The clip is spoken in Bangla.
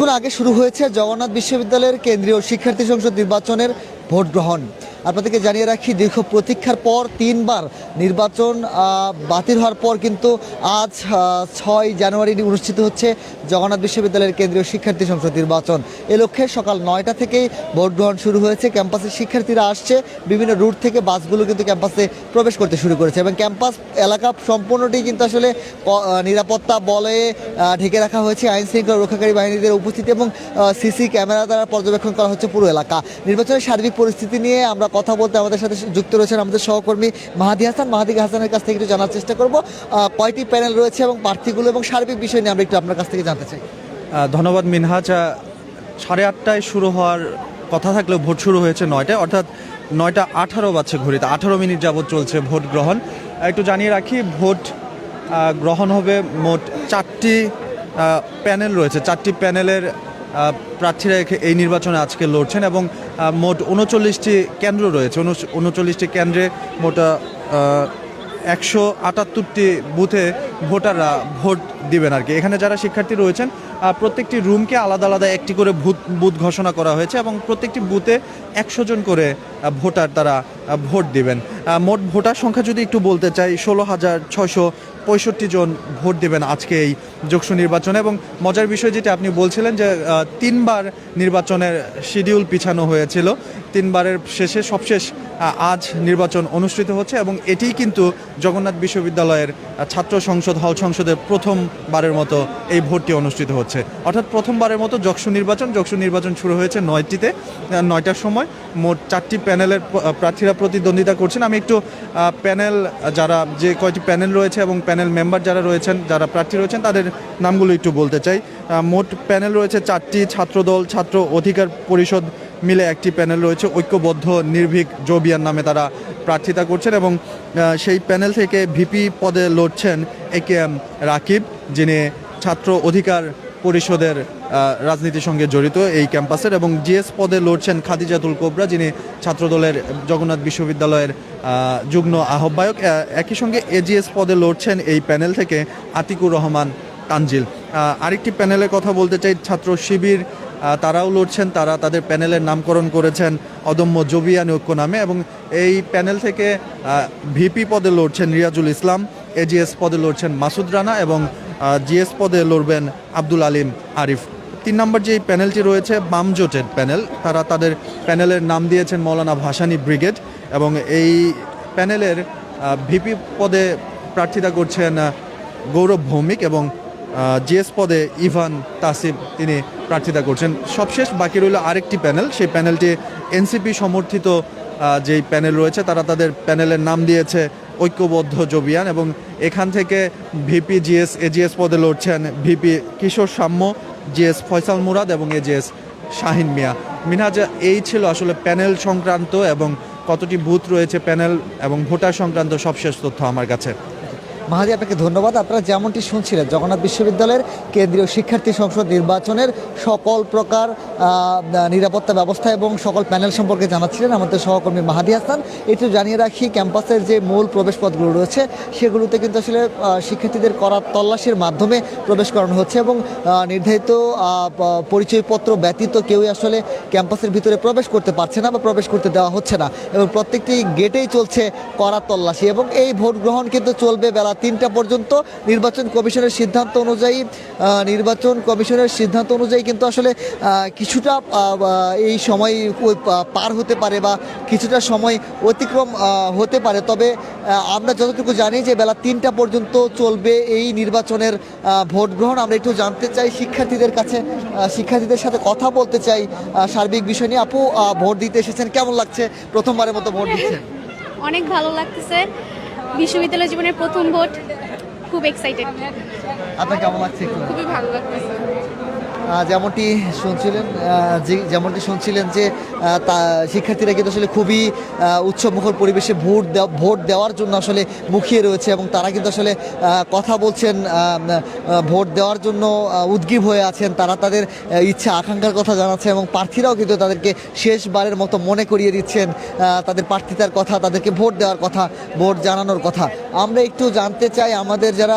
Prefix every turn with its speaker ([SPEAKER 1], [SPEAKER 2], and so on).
[SPEAKER 1] কিছুক্ষণ আগে শুরু হয়েছে জগন্নাথ বিশ্ববিদ্যালয়ের কেন্দ্রীয় শিক্ষার্থী সংসদ নির্বাচনের ভোট গ্রহণ। আপনাদেরকে জানিয়ে রাখি, দীর্ঘ প্রতীক্ষার পর 3বার নির্বাচন বাতিল হওয়ার পর কিন্তু আজ 6 জানুয়ারি অনুষ্ঠিত হচ্ছে জগন্নাথ বিশ্ববিদ্যালয়ের কেন্দ্রীয় শিক্ষার্থী সংসদ নির্বাচন। এ লক্ষ্যে সকাল 9টা থেকেই ভোট গ্রহণ শুরু হয়েছে। ক্যাম্পাসের শিক্ষার্থীরা আসছে, বিভিন্ন রুট থেকে বাসগুলো কিন্তু ক্যাম্পাসে প্রবেশ করতে শুরু করেছে এবং ক্যাম্পাস এলাকা সম্পূর্ণটি কিন্তু আসলে নিরাপত্তা বলে ঢেকে রাখা হয়েছে। আইন শৃঙ্খলা রক্ষাকারী বাহিনীদের উপস্থিতি এবং সিসি ক্যামেরা দ্বারা পর্যবেক্ষণ করা হচ্ছে পুরো এলাকা। নির্বাচনের সার্বিক পরিস্থিতি নিয়ে আমরা কথা বলতে আমাদের সাথে যুক্ত রয়েছেন আমাদের সহকর্মী মাহাদি হাসানের কাছ থেকে একটু জানার চেষ্টা করব কয়টি প্যানেল রয়েছে এবং প্রার্থীগুলো এবং সার্বিক বিষয় নিয়ে আমরা একটু আপনার কাছ থেকে জানতে চাই।
[SPEAKER 2] ধন্যবাদ মিনহাজ। 8:30টায় শুরু হওয়ার কথা থাকলেও ভোট শুরু হয়েছে 9টায়, অর্থাৎ 9:18 বাজছে ঘড়িতে। 18 মিনিট যাবৎ চলছে ভোট গ্রহণ। একটু জানিয়ে রাখি, ভোট গ্রহণ হবে মোট 4টি প্যানেল রয়েছে। 4টি প্যানেলের প্রার্থীরা এই নির্বাচনে আজকে লড়ছেন এবং মোট 39টি কেন্দ্র রয়েছে। 39টি কেন্দ্রে মোট 178টি বুথে ভোটাররা ভোট দিবেন আর কি। এখানে যারা শিক্ষার্থী রয়েছেন প্রত্যেকটি রুমকে আলাদা আলাদা একটি করে বুথ ঘোষণা করা হয়েছে এবং প্রত্যেকটি বুথে 100 জন করে ভোটার তারা ভোট দিবেন। মোট ভোটার সংখ্যা যদি একটু বলতে চাই, 16,665 জন ভোট দিবেন আজকে এই যোগসু নির্বাচনে। এবং মজার বিষয় যেটা আপনি বলছিলেন যে 3বার নির্বাচনের শিডিউল পিছানো হয়েছিল, 3বারের শেষে সবশেষ আজ নির্বাচন অনুষ্ঠিত হচ্ছে এবং এটিই কিন্তু জগন্নাথ বিশ্ববিদ্যালয়ের ছাত্র সংসদ হল সংসদের প্রথমবারের মতো এই ভোটটি অনুষ্ঠিত হচ্ছে। অর্থাৎ প্রথমবারের মতো যোগসু নির্বাচন শুরু হয়েছে 9টার সময়। মোট 4টি প্যানেলের প্রার্থীরা প্রতিদ্বন্দ্বিতা করছেন। আমি একটু প্যানেল যে কয়টি প্যানেল রয়েছে এবং প্যানেল মেম্বার যারা রয়েছেন, যারা প্রার্থী রয়েছেন, তাদের নামগুলো একটু বলতে চাই। মোট প্যানেল রয়েছে 4টি। ছাত্রদল, ছাত্র অধিকার পরিষদ মিলে একটি প্যানেল রয়েছে। ঐক্যবদ্ধ নির্ভীক জোবিয়ান নামে তারা প্রার্থিতা করছেন এবং সেই প্যানেল থেকে ভিপি পদে লড়ছেন AKM রাকিব, যিনি ছাত্র অধিকার পরিষদের রাজনীতির সঙ্গে জড়িত এই ক্যাম্পাসের, এবং জিএস পদে লড়ছেন খাদিজাতুল কোবরা, যিনি ছাত্রদলের জগন্নাথ বিশ্ববিদ্যালয়ের যুগ্ম আহ্বায়ক। একই সঙ্গে এজিএস পদে লড়ছেন এই প্যানেল থেকে আতিকুর রহমান তানজিল। আরেকটি প্যানেলের কথা বলতে চাই, ছাত্র শিবির, তারাও লড়ছেন। তারা তাদের প্যানেলের নামকরণ করেছেন অদম্য জবিয়ান ঐক্য নামে এবং এই প্যানেল থেকে ভিপি পদে লড়ছেন রিয়াজুল ইসলাম, এজিএস পদে লড়ছেন মাসুদ রানা এবং জিএস পদে লড়বেন আব্দুল আলিম আরিফ। 3 নম্বর যে প্যানেলটি রয়েছে বাম জোটের প্যানেল, তারা তাদের প্যানেলের নাম দিয়েছেন মৌলানা ভাসানী ব্রিগেড এবং এই প্যানেলের ভিপি পদে প্রার্থিতা করছেন গৌরব ভৌমিক এবং জিএস পদে ইভান তাসিব, তিনি প্রার্থিতা করছেন। সবশেষ বাকি রইল আরেকটি প্যানেল, সেই প্যানেলটি এনসিপি সমর্থিত যেই প্যানেল রয়েছে, তারা তাদের প্যানেলের নাম দিয়েছে ঐক্যবদ্ধ জবিয়ান এবং এখান থেকে ভিপি এজিএস পদে লড়ছেন ভিপি কিশোর সাম্য, জিএস ফয়সাল মুরাদ এবং এজিএস শাহিন মিয়া। মিনহাজ, এই ছিল আসলে প্যানেল সংক্রান্ত এবং কতটি বুথ রয়েছে প্যানেল এবং ভোটার সংক্রান্ত সবশেষ তথ্য আমার কাছে।
[SPEAKER 1] মাহাদি, আপনাকে ধন্যবাদ। আপনারা যেমনটি শুনছিলেন, জগন্নাথ বিশ্ববিদ্যালয়ের কেন্দ্রীয় শিক্ষার্থী সংসদ নির্বাচনের সকল প্রকার নিরাপত্তা ব্যবস্থা এবং সকল প্যানেল সম্পর্কে জানাচ্ছিলেন আমাদের সহকর্মী মাহাদি হাসান। একটু জানিয়ে রাখি, ক্যাম্পাসের যে মূল প্রবেশপথগুলো রয়েছে সেগুলোতে কিন্তু আসলে শিক্ষার্থীদের করা তল্লাশির মাধ্যমে প্রবেশ করানো হচ্ছে এবং নির্ধারিত পরিচয়পত্র ব্যতীত কেউই আসলে ক্যাম্পাসের ভিতরে প্রবেশ করতে পারছে না বা প্রবেশ করতে দেওয়া হচ্ছে না এবং প্রত্যেকটি গেটেই চলছে কড়া তল্লাশি এবং এই ভোট গ্রহণ কিন্তু চলবে বেলা 3টা পর্যন্ত। নির্বাচন কমিশনের সিদ্ধান্ত অনুযায়ী কিন্তু আসলে কিছুটা এই সময় পার হতে পারে বা কিছুটা সময় অতিক্রম হতে পারে, তবে আমরা যতটুকু জানি যে বেলা 3টা পর্যন্ত চলবে এই নির্বাচনের ভোট গ্রহণ। আমরা একটু জানতে চাই শিক্ষার্থীদের সাথে কথা বলতে চাই সার্বিক বিষয় নিয়ে। আপু, ভোট দিতে এসেছেন, কেমন লাগছে? প্রথমবারের মতো ভোট দিচ্ছেন।
[SPEAKER 3] অনেক ভালো লাগতেছে, বিশ্ববিদ্যালয় জীবনের প্রথম ভোট, খুব এক্সাইটেড।
[SPEAKER 1] আপনার কেমন লাগছে?
[SPEAKER 3] খুবই ভালো লাগতেছে।
[SPEAKER 1] যেমনটি শুনছিলেন যে শিক্ষার্থীরা কিন্তু আসলে খুবই উৎসবমুখর পরিবেশে ভোট দেওয়ার জন্য আসলে মুখিয়ে রয়েছে এবং তারা কিন্তু আসলে কথা বলছেন, ভোট দেওয়ার জন্য উদ্গ্রীব হয়ে আছেন। তারা তাদের ইচ্ছা আকাঙ্ক্ষার কথা জানাচ্ছে এবং প্রার্থীরাও কিন্তু তাদেরকে শেষবারের মতো মনে করিয়ে দিচ্ছেন তাদের প্রার্থিতার কথা, তাদেরকে ভোট দেওয়ার কথা, ভোট জানানোর কথা। আমরা একটু জানতে চাই আমাদের যারা